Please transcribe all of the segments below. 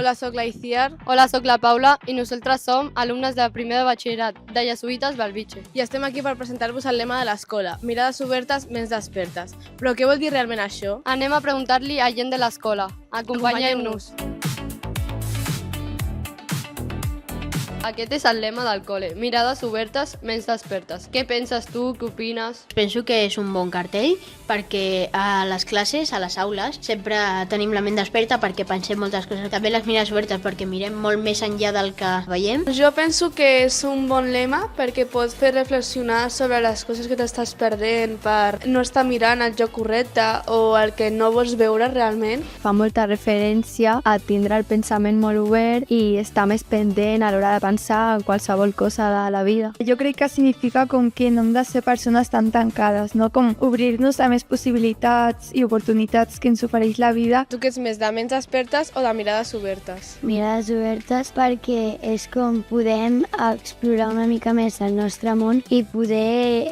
Hola, soc la Iciar Hola, sóc la Paula i nosaltres som alumnes de primer de batxillerat de Jesuïtes Belvitge. i estem aquí per presentar-vos el lema de l'escola, mirades obertes, ments despertes. Però què vol dir realment això? Anem a preguntar-li a gent de l'escola. Acompanyem-nos. Aquest és el lema del col·le. Mirades obertes, ments despertes. Què penses tu? Què opines? Penso que és un bon cartell perquè a les classes, a les aules, sempre tenim la ment desperta perquè pensem moltes coses. També les mirades obertes perquè mirem molt més enllà del que veiem. Jo penso que és un bon lema perquè pots fer reflexionar sobre les coses que t'estàs perdent per no estar mirant el joc correcte o el que no vols veure realment. Fa molta referència a tindre el pensament molt obert i estar més pendent a l'hora de pensar en qualsevol cosa de la vida. Jo crec que significa com que no hem de ser persones tan tancades, no? Com obrir-nos a més possibilitats i oportunitats que ens ofereix la vida. Tu que ets més de ments despertes o de mirades obertes? Mirades obertes perquè és com podem explorar una mica més el nostre món i poder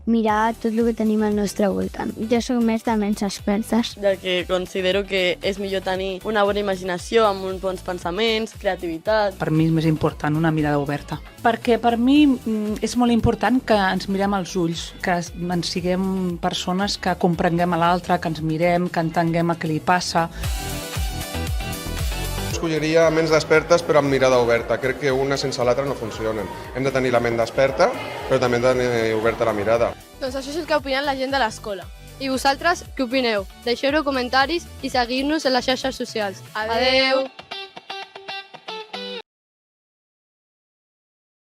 mirar tot el que tenim al nostre voltant. Jo sóc més de ments despertes. Ja que considero que és millor tenir una bona imaginació amb uns bons pensaments, creativitat. Per mi és més important una mirada oberta. Perquè per mi és molt important que ens mirem als ulls, que ens siguem persones que comprenguem a l'altre, que ens mirem, que entenguem el que li passa. Escolliria ments despertes però amb mirada oberta. Crec que una sense l'altra no funcionen. Hem de tenir la ment desperta però també hem de tenir oberta la mirada. Doncs això és el que opinen la gent de l'escola. I vosaltres, què opineu? Deixeu-ho comentaris i seguir-nos en les xarxes socials. Adeu!